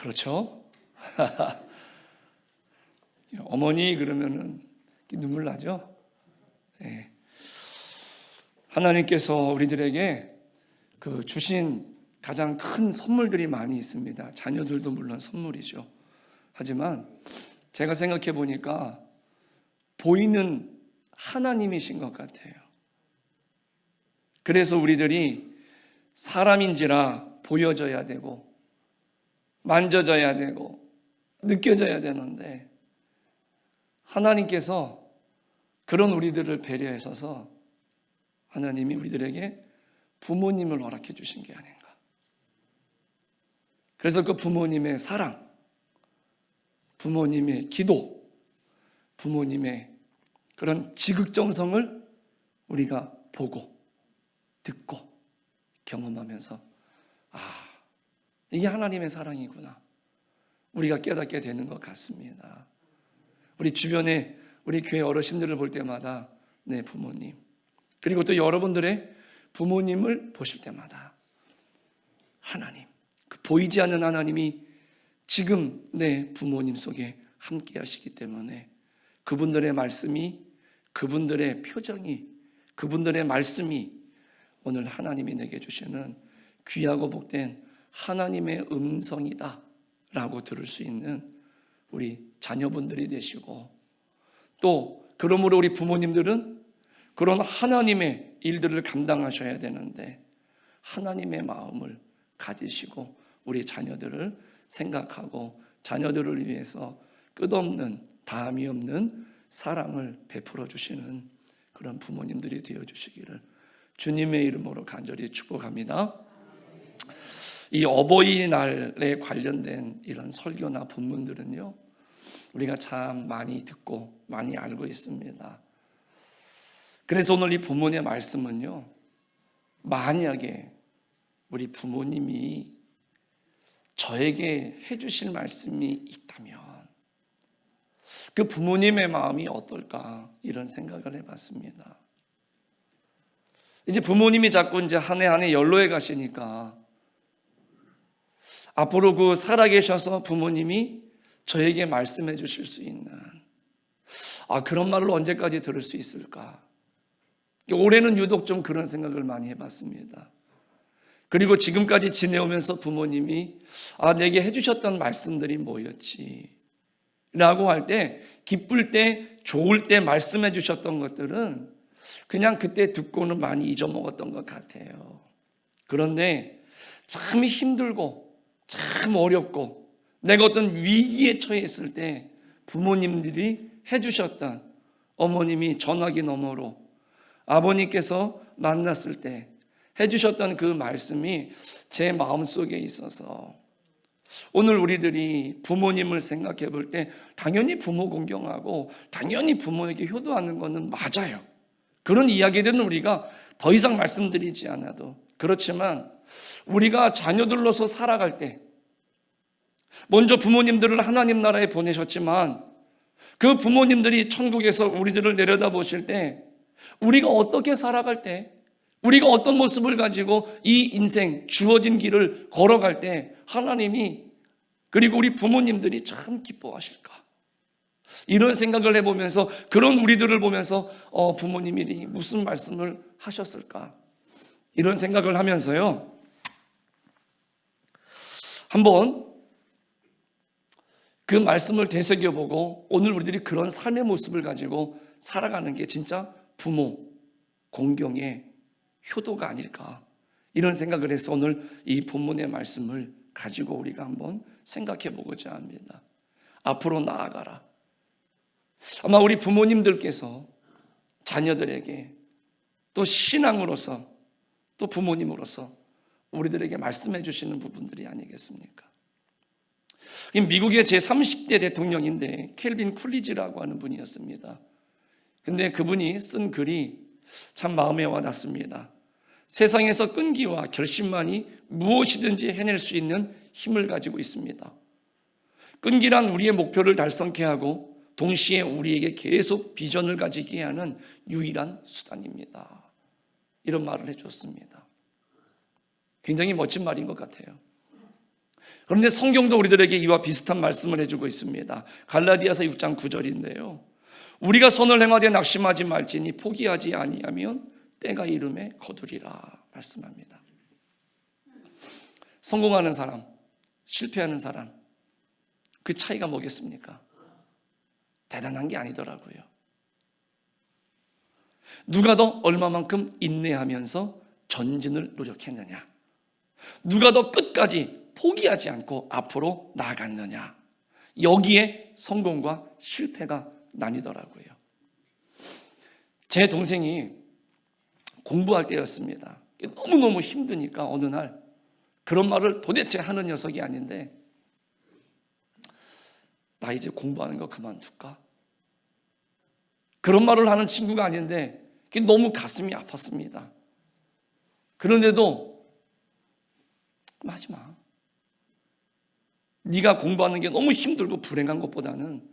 그렇죠? 어머니 그러면은 눈물 나죠? 네. 하나님께서 우리들에게 주신 가장 큰 선물들이 많이 있습니다. 자녀들도 물론 선물이죠. 하지만 제가 생각해 보니까 보이는 하나님이신 것 같아요. 그래서 우리들이 사람인지라 보여져야 되고 만져져야 되고 느껴져야 되는데 하나님께서 그런 우리들을 배려하셔서 하나님이 우리들에게 부모님을 허락해 주신 게 아닌가. 그래서 그 부모님의 사랑, 부모님의 기도, 부모님의 그런 지극정성을 우리가 보고 듣고 경험하면서 이게 하나님의 사랑이구나 우리가 깨닫게 되는 것 같습니다. 우리 주변에 우리 교회 어르신들을 볼 때마다 내 부모님, 그리고 또 여러분들의 부모님을 보실 때마다 하나님, 그 보이지 않는 하나님이 지금 내 부모님 속에 함께 하시기 때문에 그분들의 말씀이, 그분들의 표정이, 그분들의 말씀이 오늘 하나님이 내게 주시는 귀하고 복된 하나님의 음성이다 라고 들을 수 있는 우리 자녀분들이 되시고, 또 그러므로 우리 부모님들은 그런 하나님의 일들을 감당하셔야 되는데 하나님의 마음을 가지시고 우리 자녀들을 생각하고 자녀들을 위해서 끝없는 다함이 없는 사랑을 베풀어 주시는 그런 부모님들이 되어주시기를 주님의 이름으로 간절히 축복합니다. 이 어버이날에 관련된 이런 설교나 본문들은요, 우리가 참 많이 듣고 많이 알고 있습니다. 그래서 오늘 이 본문의 말씀은요, 만약에 우리 부모님이 저에게 해주실 말씀이 있다면 그 부모님의 마음이 어떨까 이런 생각을 해봤습니다. 이제 부모님이 자꾸 이제 한 해 한 해 연로해 가시니까 앞으로 그 살아계셔서 부모님이 저에게 말씀해 주실 수 있는 그런 말을 언제까지 들을 수 있을까? 올해는 유독 좀 그런 생각을 많이 해봤습니다. 그리고 지금까지 지내오면서 부모님이 내게 해주셨던 말씀들이 뭐였지? 라고 할 때 기쁠 때 좋을 때 말씀해 주셨던 것들은 그냥 그때 듣고는 많이 잊어먹었던 것 같아요. 그런데 참 힘들고 참 어렵고 내가 어떤 위기에 처해 있을 때 부모님들이 해주셨던, 어머님이 전화기 너머로 아버님께서 만났을 때 해주셨던 그 말씀이 제 마음속에 있어서 오늘 우리들이 부모님을 생각해 볼 때 당연히 부모 공경하고 당연히 부모에게 효도하는 것은 맞아요. 그런 이야기들은 우리가 더 이상 말씀드리지 않아도 그렇지만 우리가 자녀들로서 살아갈 때 먼저 부모님들을 하나님 나라에 보내셨지만 그 부모님들이 천국에서 우리들을 내려다보실 때 우리가 어떻게 살아갈 때, 우리가 어떤 모습을 가지고 이 인생 주어진 길을 걸어갈 때 하나님이, 그리고 우리 부모님들이 참 기뻐하실까? 이런 생각을 해보면서, 그런 우리들을 보면서 부모님이 무슨 말씀을 하셨을까? 이런 생각을 하면서요, 한번 그 말씀을 되새겨보고 오늘 우리들이 그런 삶의 모습을 가지고 살아가는 게 진짜 부모 공경의 효도가 아닐까, 이런 생각을 해서 오늘 이 본문의 말씀을 가지고 우리가 한번 생각해 보고자 합니다. 앞으로 나아가라. 아마 우리 부모님들께서 자녀들에게 또 신앙으로서 또 부모님으로서 우리들에게 말씀해 주시는 부분들이 아니겠습니까? 미국의 제30대 대통령인데 켈빈 쿨리지라고 하는 분이었습니다. 근데 그분이 쓴 글이 참 마음에 와닿습니다. 세상에서 끈기와 결심만이 무엇이든지 해낼 수 있는 힘을 가지고 있습니다. 끈기란 우리의 목표를 달성케 하고 동시에 우리에게 계속 비전을 가지게 하는 유일한 수단입니다. 이런 말을 해줬습니다. 굉장히 멋진 말인 것 같아요. 그런데 성경도 우리들에게 이와 비슷한 말씀을 해주고 있습니다. 갈라디아서 6장 9절인데요. 우리가 선을 행하되 낙심하지 말지니 포기하지 아니하면 때가 이름에 거두리라 말씀합니다. 성공하는 사람, 실패하는 사람, 그 차이가 뭐겠습니까? 대단한 게 아니더라고요. 누가 더 얼마만큼 인내하면서 전진을 노력했느냐, 누가 더 끝까지 포기하지 않고 앞으로 나아갔느냐, 여기에 성공과 실패가 나뉘더라고요. 제 동생이 공부할 때였습니다. 너무너무 힘드니까 어느 날 그런 말을 도대체 하는 녀석이 아닌데, 나 이제 공부하는 거 그만둘까? 그런 말을 하는 친구가 아닌데 너무 가슴이 아팠습니다. 그런데도 하지 마. 네가 공부하는 게 너무 힘들고 불행한 것보다는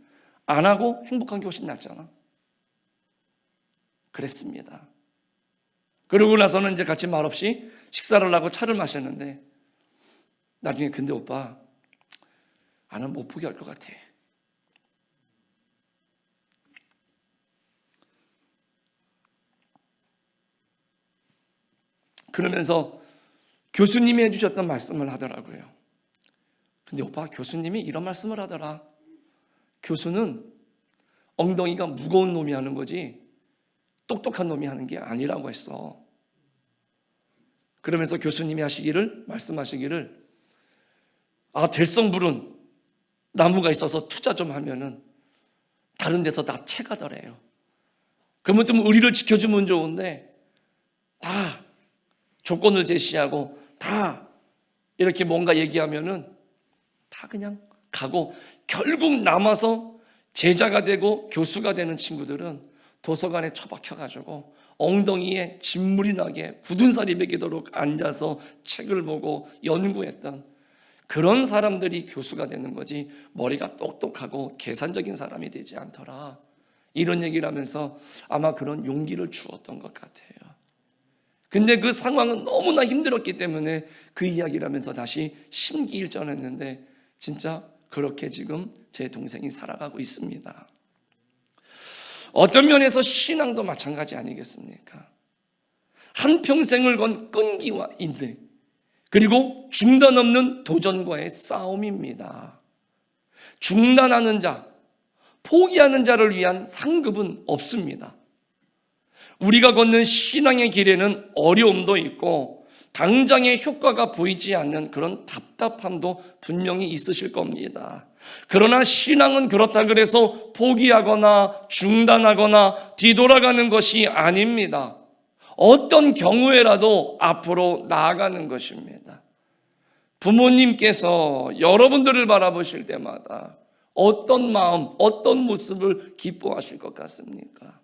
안 하고 행복한 게 훨씬 낫잖아. 그랬습니다. 그러고 나서는 이제 같이 말없이 식사를 하고 차를 마셨는데, 나중에 근데 오빠, 나는 못 포기할 것 같아. 그러면서 교수님이 해주셨던 말씀을 하더라고요. 근데 오빠, 교수님이 이런 말씀을 하더라. 교수는 엉덩이가 무거운 놈이 하는 거지 똑똑한 놈이 하는 게 아니라고 했어. 그러면서 교수님이 말씀하시기를, 될성부른 나무가 있어서 투자 좀 하면은 다른 데서 다 채가더래요. 그러면 좀 의리를 지켜주면 좋은데 다 조건을 제시하고 다 이렇게 뭔가 얘기하면은 다 그냥 가고, 결국 남아서 제자가 되고 교수가 되는 친구들은 도서관에 처박혀가지고 엉덩이에 진물이 나게 굳은 살이 배기도록 앉아서 책을 보고 연구했던 그런 사람들이 교수가 되는 거지, 머리가 똑똑하고 계산적인 사람이 되지 않더라. 이런 얘기를 하면서 아마 그런 용기를 주었던 것 같아요. 근데 그 상황은 너무나 힘들었기 때문에 그 이야기를 하면서 다시 심기일전했는데, 진짜 그렇게 지금 제 동생이 살아가고 있습니다. 어떤 면에서 신앙도 마찬가지 아니겠습니까? 한평생을 건 끈기와 인내, 그리고 중단 없는 도전과의 싸움입니다. 중단하는 자, 포기하는 자를 위한 상급은 없습니다. 우리가 걷는 신앙의 길에는 어려움도 있고 당장의 효과가 보이지 않는 그런 답답함도 분명히 있으실 겁니다. 그러나 신앙은 그렇다 그래서 포기하거나 중단하거나 뒤돌아가는 것이 아닙니다. 어떤 경우에라도 앞으로 나아가는 것입니다. 부모님께서 여러분들을 바라보실 때마다 어떤 마음, 어떤 모습을 기뻐하실 것 같습니까?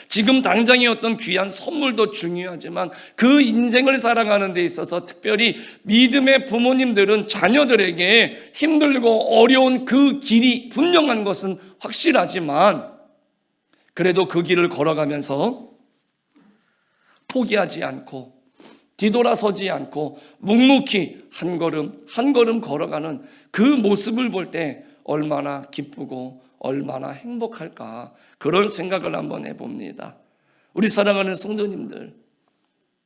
지금 당장의 어떤 귀한 선물도 중요하지만 그 인생을 살아가는 데 있어서 특별히 믿음의 부모님들은 자녀들에게 힘들고 어려운 그 길이 분명한 것은 확실하지만, 그래도 그 길을 걸어가면서 포기하지 않고 뒤돌아서지 않고 묵묵히 한 걸음 한 걸음 걸어가는 그 모습을 볼 때 얼마나 기쁘고 얼마나 행복할까, 그런 생각을 한번 해봅니다. 우리 사랑하는 성도님들,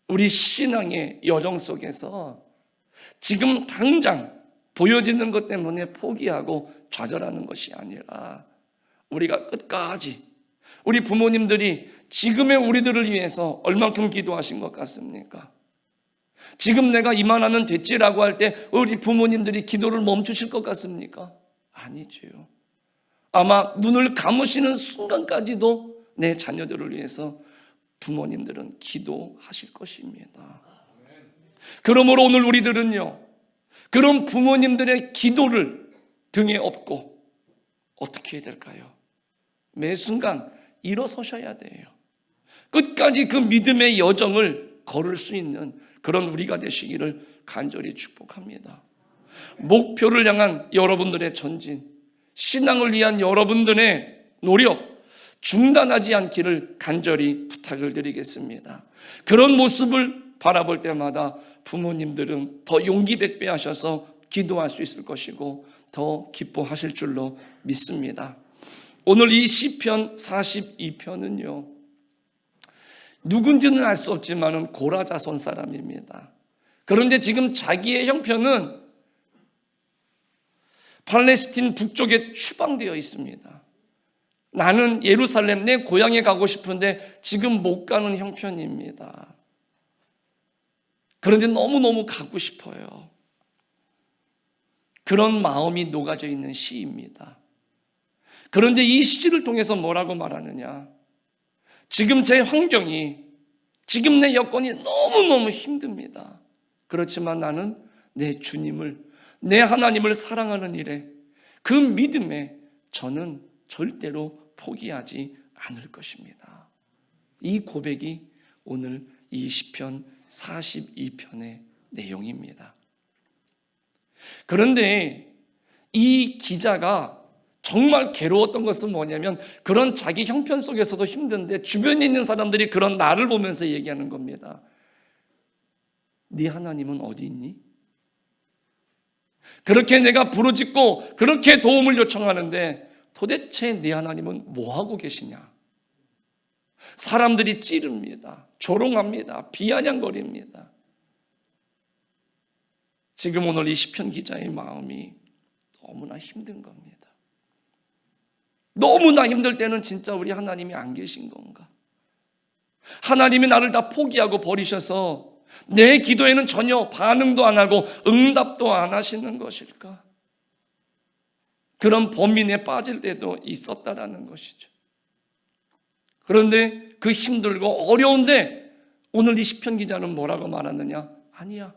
우리 신앙의 여정 속에서 지금 당장 보여지는 것 때문에 포기하고 좌절하는 것이 아니라, 우리가 끝까지, 우리 부모님들이 지금의 우리들을 위해서 얼만큼 기도하신 것 같습니까? 지금 내가 이만하면 됐지라고 할 때 우리 부모님들이 기도를 멈추실 것 같습니까? 아니지요. 아마 눈을 감으시는 순간까지도 내 자녀들을 위해서 부모님들은 기도하실 것입니다. 그러므로 오늘 우리들은요, 그런 부모님들의 기도를 등에 업고 어떻게 해야 될까요? 매 순간 일어서셔야 돼요. 끝까지 그 믿음의 여정을 걸을 수 있는 그런 우리가 되시기를 간절히 축복합니다. 목표를 향한 여러분들의 전진, 신앙을 위한 여러분들의 노력, 중단하지 않기를 간절히 부탁을 드리겠습니다. 그런 모습을 바라볼 때마다 부모님들은 더 용기 백배하셔서 기도할 수 있을 것이고 더 기뻐하실 줄로 믿습니다. 오늘 이 시편 42편은요, 누군지는 알 수 없지만 고라 자손 사람입니다. 그런데 지금 자기의 형편은 팔레스틴 북쪽에 추방되어 있습니다. 나는 예루살렘 내 고향에 가고 싶은데 지금 못 가는 형편입니다. 그런데 너무너무 가고 싶어요. 그런 마음이 녹아져 있는 시입니다. 그런데 이 시를 통해서 뭐라고 말하느냐? 지금 제 환경이, 지금 내 여건이 너무너무 힘듭니다. 그렇지만 나는 내 주님을, 내 하나님을 사랑하는 일에, 그 믿음에 저는 절대로 포기하지 않을 것입니다. 이 고백이 오늘 이 시편 42편의 내용입니다. 그런데 이 기자가 정말 괴로웠던 것은 뭐냐면, 그런 자기 형편 속에서도 힘든데 주변에 있는 사람들이 그런 나를 보면서 얘기하는 겁니다. 네 하나님은 어디 있니? 그렇게 내가 부르짖고 그렇게 도움을 요청하는데 도대체 네 하나님은 뭐하고 계시냐? 사람들이 찌릅니다. 조롱합니다. 비아냥거립니다. 지금 오늘 이 시편 기자의 마음이 너무나 힘든 겁니다. 너무나 힘들 때는 진짜 우리 하나님이 안 계신 건가? 하나님이 나를 다 포기하고 버리셔서 내 기도에는 전혀 반응도 안 하고 응답도 안 하시는 것일까? 그런 범인에 빠질 때도 있었다라는 것이죠. 그런데 그 힘들고 어려운데 오늘 이 시편 기자는 뭐라고 말하느냐? 아니야.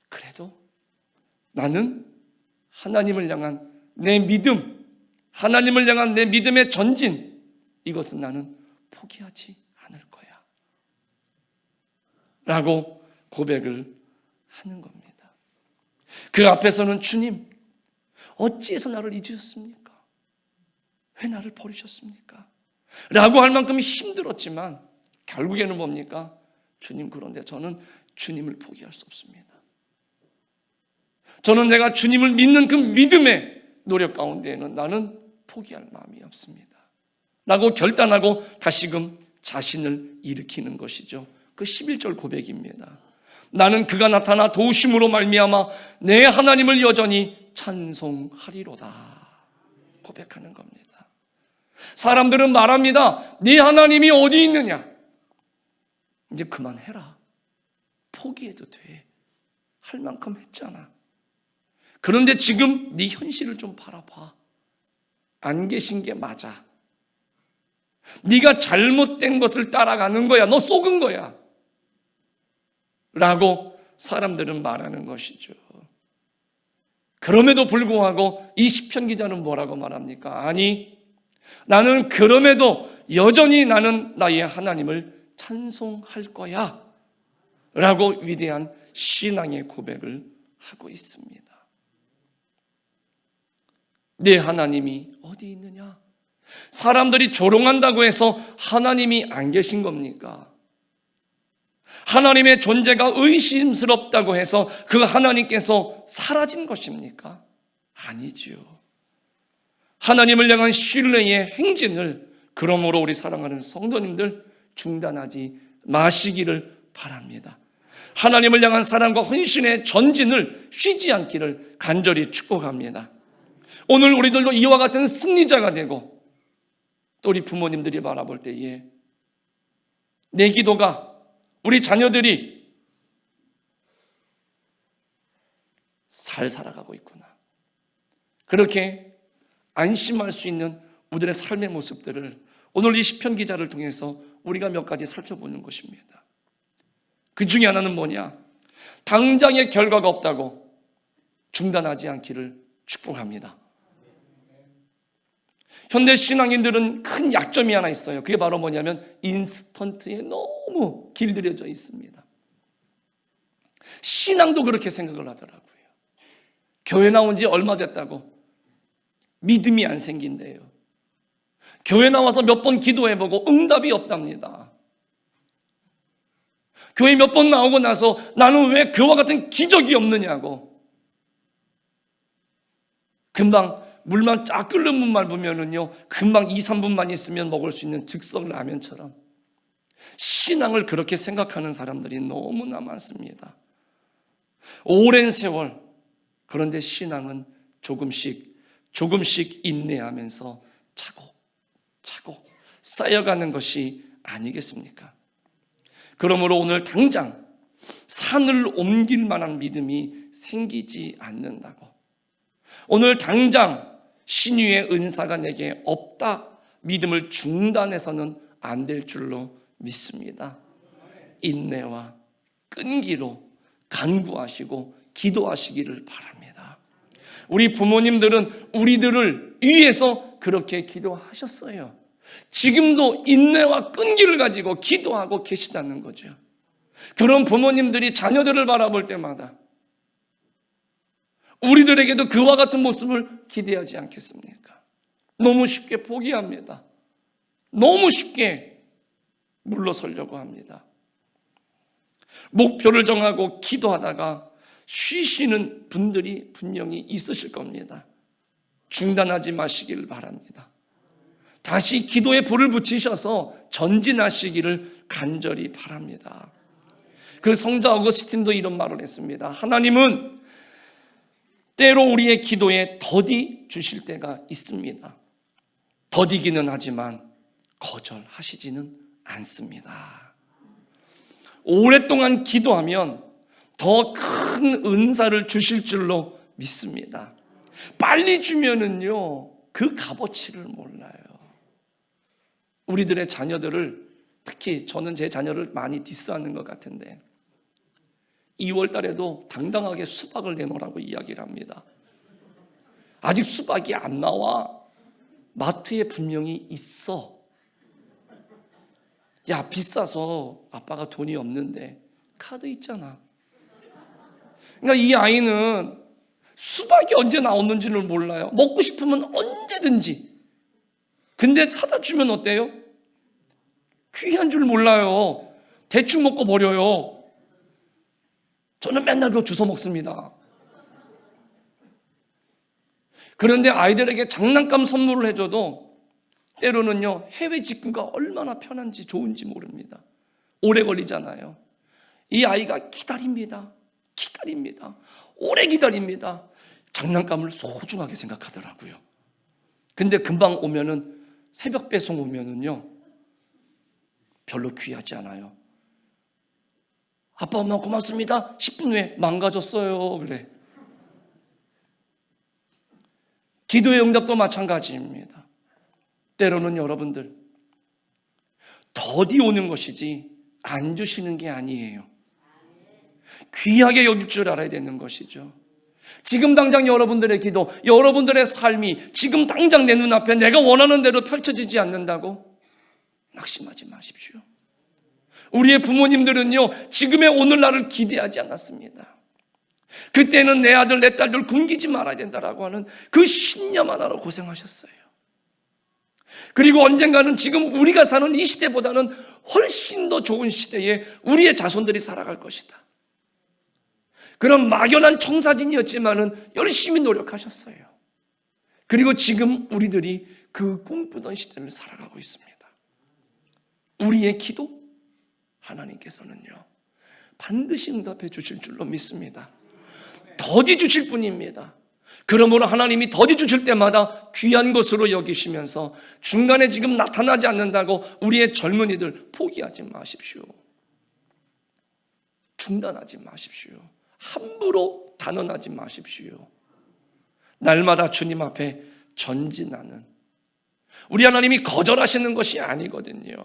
그래도 나는 하나님을 향한 내 믿음, 하나님을 향한 내 믿음의 전진, 이것은 나는 포기하지 않을 거야 라고 고백을 하는 겁니다. 그 앞에서는 주님, 어찌해서 나를 잊으셨습니까? 왜 나를 버리셨습니까? 라고 할 만큼 힘들었지만 결국에는 뭡니까? 주님, 그런데 저는 주님을 포기할 수 없습니다. 저는 내가 주님을 믿는 그 믿음의 노력 가운데에는 나는 포기할 마음이 없습니다 라고 결단하고 다시금 자신을 일으키는 것이죠. 그 11절 고백입니다. 나는 그가 나타나 도우심으로 말미암아 내 하나님을 여전히 찬송하리로다 고백하는 겁니다. 사람들은 말합니다. 네 하나님이 어디 있느냐? 이제 그만해라. 포기해도 돼. 할 만큼 했잖아. 그런데 지금 네 현실을 좀 바라봐. 안 계신 게 맞아. 네가 잘못된 것을 따라가는 거야. 너 속은 거야 라고 사람들은 말하는 것이죠. 그럼에도 불구하고 이 시편 기자는 뭐라고 말합니까? 아니, 나는 그럼에도 여전히 나는 나의 하나님을 찬송할 거야 라고 위대한 신앙의 고백을 하고 있습니다. 내 하나님이 어디 있느냐? 사람들이 조롱한다고 해서 하나님이 안 계신 겁니까? 하나님의 존재가 의심스럽다고 해서 그 하나님께서 사라진 것입니까? 아니지요. 하나님을 향한 신뢰의 행진을 그러므로 우리 사랑하는 성도님들 중단하지 마시기를 바랍니다. 하나님을 향한 사랑과 헌신의 전진을 쉬지 않기를 간절히 축복합니다. 오늘 우리들도 이와 같은 승리자가 되고 또 우리 부모님들이 바라볼 때에 내 기도가, 우리 자녀들이 잘 살아가고 있구나, 그렇게 안심할 수 있는 우리들의 삶의 모습들을 오늘 이 시편 기자를 통해서 우리가 몇 가지 살펴보는 것입니다. 그 중에 하나는 뭐냐? 당장의 결과가 없다고 중단하지 않기를 축복합니다. 현대 신앙인들은 큰 약점이 하나 있어요. 그게 바로 뭐냐면 인스턴트에 너무 길들여져 있습니다. 신앙도 그렇게 생각을 하더라고요. 교회 나온 지 얼마 됐다고 믿음이 안 생긴대요. 교회 나와서 몇 번 기도해보고 응답이 없답니다. 교회 몇 번 나오고 나서 나는 왜 그와 같은 기적이 없느냐고. 금방 물만 쫙 끓는 물만 보면은요, 금방 2, 3분만 있으면 먹을 수 있는 즉석 라면처럼 신앙을 그렇게 생각하는 사람들이 너무나 많습니다. 오랜 세월, 그런데 신앙은 조금씩 인내하면서 차곡차곡 쌓여가는 것이 아니겠습니까? 그러므로 오늘 당장 산을 옮길 만한 믿음이 생기지 않는다고, 오늘 당장 신유의 은사가 내게 없다 믿음을 중단해서는 안 될 줄로 믿습니다. 인내와 끈기로 간구하시고 기도하시기를 바랍니다. 우리 부모님들은 우리들을 위해서 그렇게 기도하셨어요. 지금도 인내와 끈기를 가지고 기도하고 계시다는 거죠. 그런 부모님들이 자녀들을 바라볼 때마다 우리들에게도 그와 같은 모습을 기대하지 않겠습니까? 너무 쉽게 포기합니다. 너무 쉽게 물러서려고 합니다. 목표를 정하고 기도하다가 쉬시는 분들이 분명히 있으실 겁니다. 중단하지 마시길 바랍니다. 다시 기도에 불을 붙이셔서 전진하시기를 간절히 바랍니다. 그 성자 어거스틴도 이런 말을 했습니다. 하나님은 때로 우리의 기도에 더디 주실 때가 있습니다. 더디기는 하지만 거절하시지는 않습니다. 오랫동안 기도하면 더 큰 은사를 주실 줄로 믿습니다. 빨리 주면은요, 그 값어치를 몰라요. 우리들의 자녀들을, 특히 저는 제 자녀를 많이 디스하는 것 같은데 2월 달에도 당당하게 수박을 내놓으라고 이야기를 합니다. 아직 수박이 안 나와. 마트에 분명히 있어. 야, 비싸서 아빠가 돈이 없는데 카드 있잖아. 그러니까 이 아이는 수박이 언제 나오는지를 몰라요. 먹고 싶으면 언제든지. 근데 사다 주면 어때요? 귀한 줄 몰라요. 대충 먹고 버려요. 저는 맨날 그거 주워 먹습니다. 그런데 아이들에게 장난감 선물을 해줘도 때로는요, 해외 직구가 얼마나 편한지 좋은지 모릅니다. 오래 걸리잖아요. 이 아이가 기다립니다. 오래 기다립니다. 장난감을 소중하게 생각하더라고요. 근데 금방 오면은, 새벽 배송 오면은요, 별로 귀하지 않아요. 아빠, 엄마 고맙습니다. 10분 후에 망가졌어요. 그래. 기도의 응답도 마찬가지입니다. 때로는 여러분들, 더디 오는 것이지 안 주시는 게 아니에요. 귀하게 여길 줄 알아야 되는 것이죠. 지금 당장 여러분들의 기도, 여러분들의 삶이 지금 당장 내 눈앞에 내가 원하는 대로 펼쳐지지 않는다고 낙심하지 마십시오. 우리의 부모님들은요, 지금의 오늘날을 기대하지 않았습니다. 그때는 내 아들 내 딸들 굶기지 말아야 된다라고 하는 그 신념 하나로 고생하셨어요. 그리고 언젠가는 지금 우리가 사는 이 시대보다는 훨씬 더 좋은 시대에 우리의 자손들이 살아갈 것이다. 그런 막연한 청사진이었지만은 열심히 노력하셨어요. 그리고 지금 우리들이 그 꿈꾸던 시대를 살아가고 있습니다. 우리의 기도, 하나님께서는요, 반드시 응답해 주실 줄로 믿습니다. 더디 주실 분입니다. 그러므로 하나님이 더디 주실 때마다 귀한 것으로 여기시면서 중간에 지금 나타나지 않는다고 우리의 젊은이들 포기하지 마십시오. 중단하지 마십시오. 함부로 단언하지 마십시오. 날마다 주님 앞에 전진하는, 우리 하나님이 거절하시는 것이 아니거든요.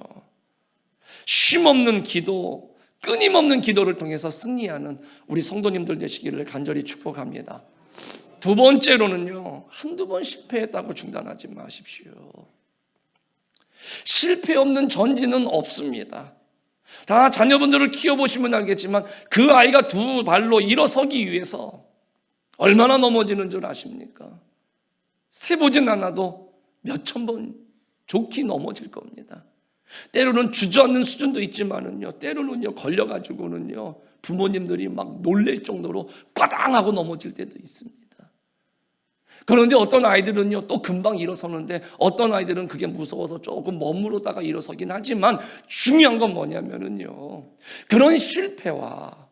쉼없는 기도, 끊임없는 기도를 통해서 승리하는 우리 성도님들 되시기를 간절히 축복합니다. 두 번째로는요, 한두 번 실패했다고 중단하지 마십시오. 실패 없는 전진은 없습니다. 다 자녀분들을 키워보시면 알겠지만 그 아이가 두 발로 일어서기 위해서 얼마나 넘어지는 줄 아십니까? 세보진 않아도 몇천 번 좋게 넘어질 겁니다. 때로는 주저앉는 수준도 있지만은요, 때로는요, 걸려가지고는요, 부모님들이 막 놀랄 정도로 꽈당하고 넘어질 때도 있습니다. 그런데 어떤 아이들은요, 또 금방 일어서는데 어떤 아이들은 그게 무서워서 조금 머무르다가 일어서긴 하지만 중요한 건 뭐냐면은요, 그런 실패와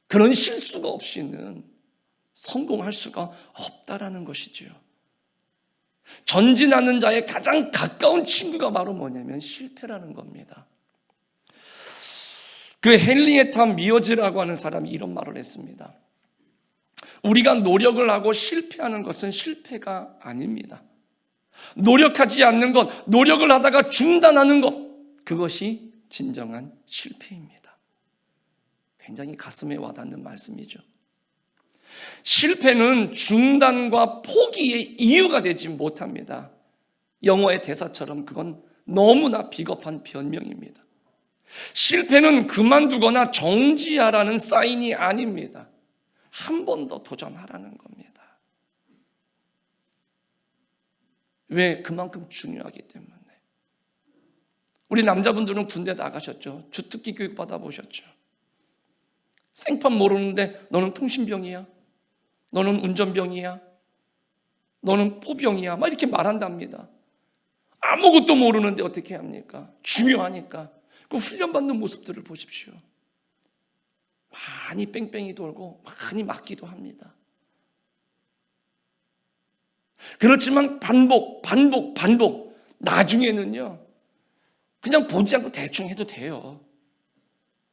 그런 실수가 없이는 성공할 수가 없다라는 것이지요. 전진하는 자의 가장 가까운 친구가 바로 뭐냐면 실패라는 겁니다. 그 헨리에타 미어즈라고 하는 사람이 이런 말을 했습니다. 우리가 노력을 하고 실패하는 것은 실패가 아닙니다. 노력하지 않는 것, 노력을 하다가 중단하는 것, 그것이 진정한 실패입니다. 굉장히 가슴에 와닿는 말씀이죠. 실패는 중단과 포기의 이유가 되지 못합니다. 영어의 대사처럼 그건 너무나 비겁한 변명입니다. 실패는 그만두거나 정지하라는 사인이 아닙니다. 한 번 더 도전하라는 겁니다. 왜? 그만큼 중요하기 때문에. 우리 남자분들은 군대 나가셨죠. 주특기 교육 받아보셨죠. 생판 모르는데 너는 통신병이야, 너는 운전병이야, 너는 포병이야, 막 이렇게 말한답니다. 아무것도 모르는데 어떻게 합니까? 중요하니까. 그 훈련받는 모습들을 보십시오. 많이 뺑뺑이 돌고 많이 맞기도 합니다. 그렇지만 반복 나중에는요, 그냥 보지 않고 대충 해도 돼요.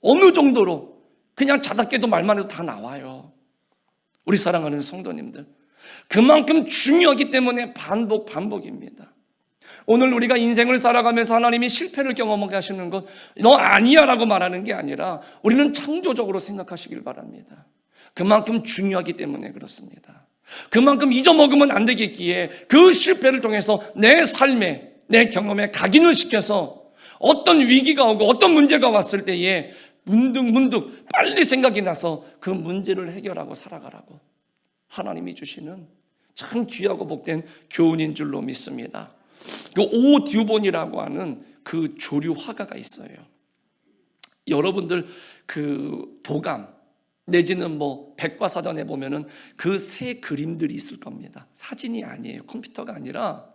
어느 정도로 그냥 자다 깨도 말만 해도 다 나와요. 우리 사랑하는 성도님들, 그만큼 중요하기 때문에 반복입니다. 오늘 우리가 인생을 살아가면서 하나님이 실패를 경험하게 하시는 것, 너 아니야 라고 말하는 게 아니라 우리는 창조적으로 생각하시길 바랍니다. 그만큼 중요하기 때문에 그렇습니다. 그만큼 잊어먹으면 안 되겠기에 그 실패를 통해서 내 삶에, 내 경험에 각인을 시켜서 어떤 위기가 오고 어떤 문제가 왔을 때에 문득 빨리 생각이 나서 그 문제를 해결하고 살아가라고 하나님이 주시는 참 귀하고 복된 교훈인 줄로 믿습니다. 그 오듀본이라고 하는 그 조류 화가가 있어요. 여러분들 그 도감 내지는 뭐 백과사전에 보면은 그 새 그림들이 있을 겁니다. 사진이 아니에요. 컴퓨터가 아니라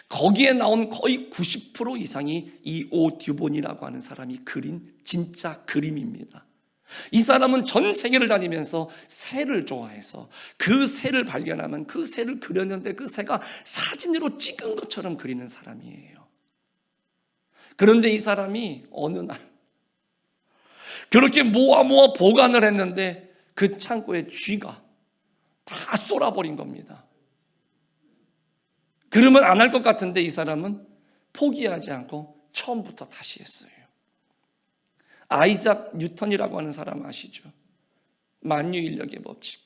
거기에 나온 거의 90% 이상이 이 오듀본이라고 하는 사람이 그린 진짜 그림입니다. 이 사람은 전 세계를 다니면서 새를 좋아해서 그 새를 발견하면 그 새를 그렸는데 그 새가 사진으로 찍은 것처럼 그리는 사람이에요. 그런데 이 사람이 어느 날 그렇게 모아 보관을 했는데 그 창고에 쥐가 다 쏠아버린 겁니다. 그러면 안 할 것 같은데 이 사람은 포기하지 않고 처음부터 다시 했어요. 아이작 뉴턴이라고 하는 사람 아시죠? 만유인력의 법칙.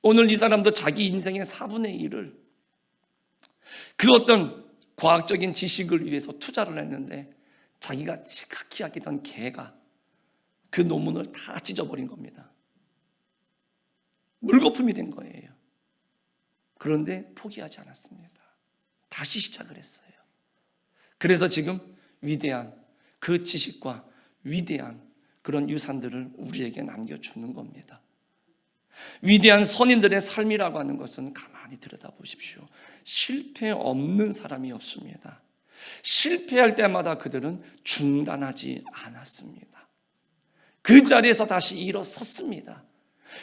오늘 이 사람도 자기 인생의 4분의 1을 그 어떤 과학적인 지식을 위해서 투자를 했는데 자기가 지극히 아끼던 개가 그 논문을 다 찢어버린 겁니다. 물거품이 된 거예요. 그런데 포기하지 않았습니다. 다시 시작을 했어요. 그래서 지금 위대한 그 지식과 위대한 그런 유산들을 우리에게 남겨주는 겁니다. 위대한 선인들의 삶이라고 하는 것은 가만히 들여다보십시오. 실패 없는 사람이 없습니다. 실패할 때마다 그들은 중단하지 않았습니다. 그 자리에서 다시 일어섰습니다.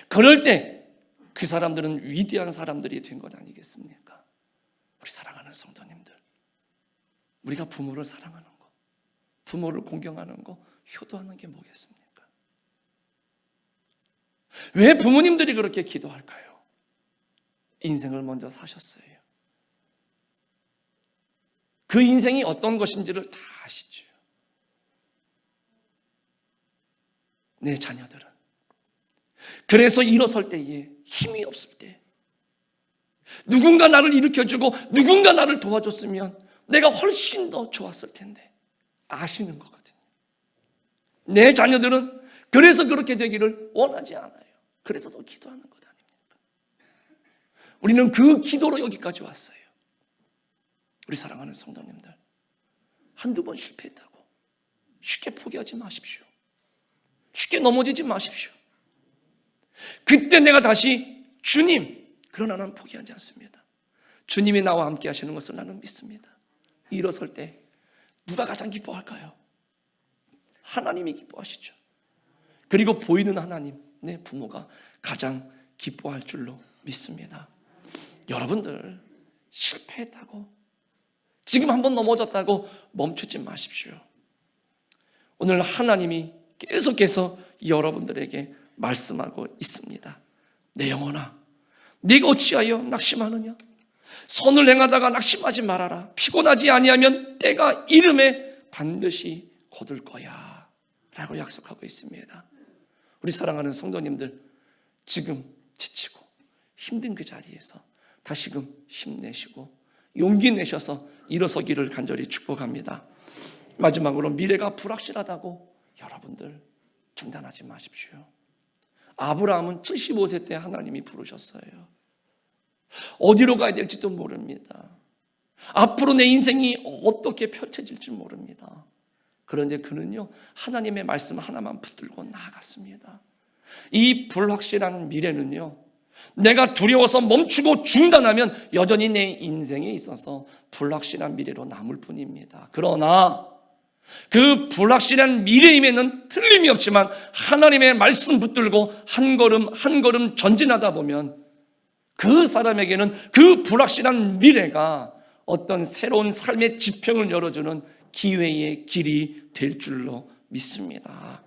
그럴 때 그 사람들은 위대한 사람들이 된 것 아니겠습니까? 우리 사랑하는 성도님들, 우리가 부모를 사랑하는 거, 부모를 공경하는 거, 효도하는 게 뭐겠습니까? 왜 부모님들이 그렇게 기도할까요? 인생을 먼저 사셨어요. 그 인생이 어떤 것인지를 다 아시죠. 내 자녀들은 그래서 일어설 때에 힘이 없을 때 누군가 나를 일으켜주고 누군가 나를 도와줬으면 내가 훨씬 더 좋았을 텐데 아시는 거거든요. 내 자녀들은 그래서 그렇게 되기를 원하지 않아요. 그래서 더 기도하는 것 아닙니까? 우리는 그 기도로 여기까지 왔어요. 우리 사랑하는 성도님들, 한두 번 실패했다고 쉽게 포기하지 마십시오. 쉽게 넘어지지 마십시오. 그때 내가 다시 주님, 그러나 나는 포기하지 않습니다. 주님이 나와 함께 하시는 것을 나는 믿습니다. 일어설 때 누가 가장 기뻐할까요? 하나님이 기뻐하시죠. 그리고 보이는 하나님, 내 부모가 가장 기뻐할 줄로 믿습니다. 여러분들 실패했다고, 지금 한번 넘어졌다고 멈추지 마십시오. 오늘 하나님이 계속해서 여러분들에게 말씀하고 있습니다. 내 영혼아, 네가 어찌하여 낙심하느냐? 선을 행하다가 낙심하지 말아라. 피곤하지 아니하면 때가 이름에 반드시 거둘 거야 라고 약속하고 있습니다. 우리 사랑하는 성도님들, 지금 지치고 힘든 그 자리에서 다시금 힘내시고 용기 내셔서 일어서기를 간절히 축복합니다. 마지막으로 미래가 불확실하다고 여러분들 중단하지 마십시오. 아브라함은 75세 때 하나님이 부르셨어요. 어디로 가야 될지도 모릅니다. 앞으로 내 인생이 어떻게 펼쳐질지 모릅니다. 그런데 그는요, 하나님의 말씀 하나만 붙들고 나아갔습니다. 이 불확실한 미래는요, 내가 두려워서 멈추고 중단하면 여전히 내 인생에 있어서 불확실한 미래로 남을 뿐입니다. 그러나 그 불확실한 미래임에는 틀림이 없지만 하나님의 말씀 붙들고 한 걸음 한 걸음 전진하다 보면 그 사람에게는 그 불확실한 미래가 어떤 새로운 삶의 지평을 열어주는 기회의 길이 될 줄로 믿습니다.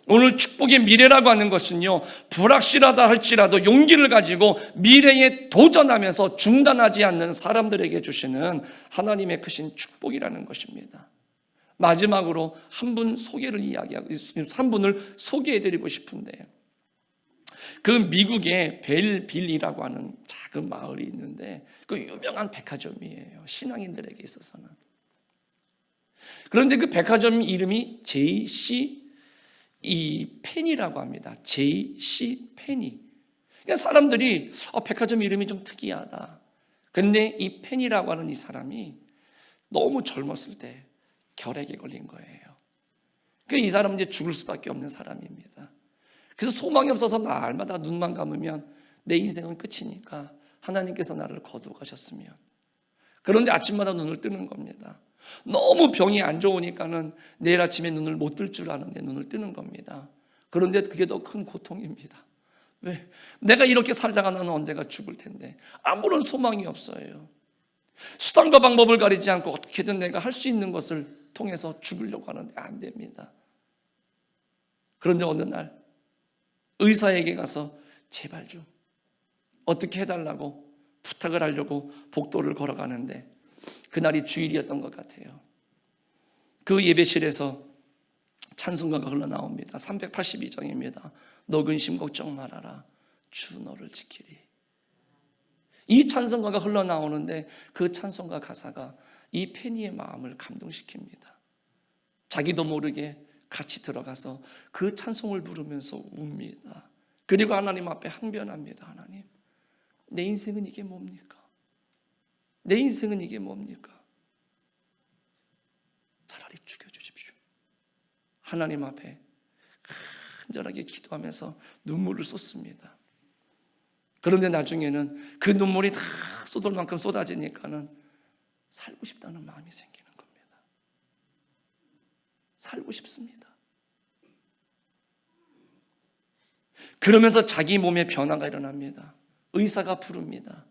오늘 축복의 미래라고 하는 것은요, 불확실하다 할지라도 용기를 가지고 미래에 도전하면서 중단하지 않는 사람들에게 주시는 하나님의 크신 축복이라는 것입니다. 마지막으로 한 분 한 분을 소개해드리고 싶은데, 그 미국의 벨빌이라고 하는 작은 마을이 있는데 그 유명한 백화점이에요. 신앙인들에게 있어서는. 그런데 그 백화점 이름이 JC 펜이라고 합니다. JC 펜이. 그러니까 사람들이 백화점 이름이 좀 특이하다. 근데 이 펜이라고 하는 이 사람이 너무 젊었을 때 결핵에 걸린 거예요. 그러니까 이 사람은 이제 죽을 수밖에 없는 사람입니다. 그래서 소망이 없어서 날마다 눈만 감으면 내 인생은 끝이니까 하나님께서 나를 거두어 가셨으면. 그런데 아침마다 눈을 뜨는 겁니다. 너무 병이 안 좋으니까는 내일 아침에 눈을 못 뜰 줄 아는데 눈을 뜨는 겁니다. 그런데 그게 더 큰 고통입니다. 왜? 내가 이렇게 살다가 나는 언젠가 죽을 텐데 아무런 소망이 없어요. 수단과 방법을 가리지 않고 어떻게든 내가 할 수 있는 것을 통해서 죽으려고 하는데 안 됩니다. 그런데 어느 날 의사에게 가서 제발 좀 어떻게 해달라고 부탁을 하려고 복도를 걸어가는데 그날이 주일이었던 것 같아요. 그 예배실에서 찬송가가 흘러나옵니다. 382장입니다. 너 근심 걱정 말아라. 주 너를 지키리. 이 찬송가가 흘러나오는데 그 찬송가 가사가 이 페니의 마음을 감동시킵니다. 자기도 모르게 같이 들어가서 그 찬송을 부르면서 웁니다. 그리고 하나님 앞에 항변합니다. 하나님, 내 인생은 이게 뭡니까? 내 인생은 이게 뭡니까? 차라리 죽여주십시오. 하나님 앞에 간절하게 기도하면서 눈물을 쏟습니다. 그런데 나중에는 그 눈물이 다 쏟을 만큼 쏟아지니까는 살고 싶다는 마음이 생기는 겁니다. 살고 싶습니다. 그러면서 자기 몸에 변화가 일어납니다. 의사가 부릅니다.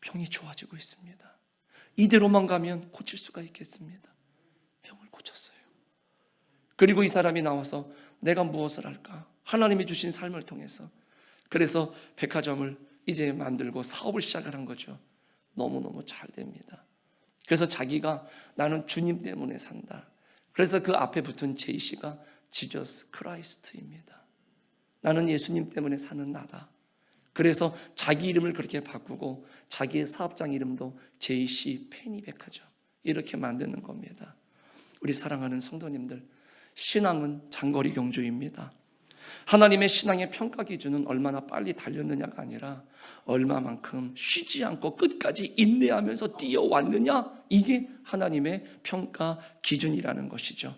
병이 좋아지고 있습니다. 이대로만 가면 고칠 수가 있겠습니다. 병을 고쳤어요. 그리고 이 사람이 나와서 내가 무엇을 할까? 하나님이 주신 삶을 통해서. 그래서 백화점을 이제 만들고 사업을 시작을 한 거죠. 너무너무 잘 됩니다. 그래서 자기가 나는 주님 때문에 산다. 그래서 그 앞에 붙은 JC가 지저스 크라이스트입니다. 나는 예수님 때문에 사는 나다. 그래서 자기 이름을 그렇게 바꾸고 자기의 사업장 이름도 JC 펜이 백화점 이렇게 만드는 겁니다. 우리 사랑하는 성도님들, 신앙은 장거리 경주입니다. 하나님의 신앙의 평가 기준은 얼마나 빨리 달렸느냐가 아니라 얼마만큼 쉬지 않고 끝까지 인내하면서 뛰어왔느냐, 이게 하나님의 평가 기준이라는 것이죠.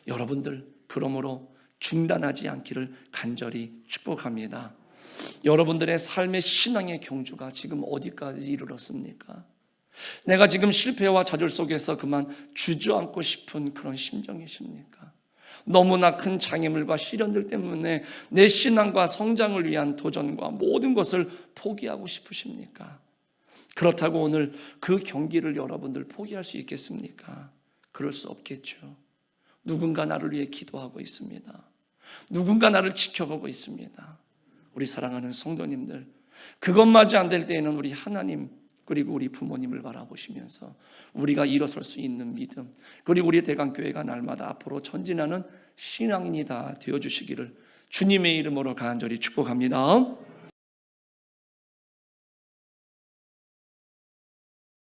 여러분들 그러므로 중단하지 않기를 간절히 축복합니다. 여러분들의 삶의 신앙의 경주가 지금 어디까지 이르렀습니까? 내가 지금 실패와 좌절 속에서 그만 주저앉고 싶은 그런 심정이십니까? 너무나 큰 장애물과 시련들 때문에 내 신앙과 성장을 위한 도전과 모든 것을 포기하고 싶으십니까? 그렇다고 오늘 그 경기를 여러분들 포기할 수 있겠습니까? 그럴 수 없겠죠. 누군가 나를 위해 기도하고 있습니다. 누군가 나를 지켜보고 있습니다. 우리 사랑하는 성도님들, 그것마저 안 될 때에는 우리 하나님 그리고 우리 부모님을 바라보시면서 우리가 일어설 수 있는 믿음, 그리고 우리 대강교회가 날마다 앞으로 전진하는 신앙인이 다 되어주시기를 주님의 이름으로 간절히 축복합니다.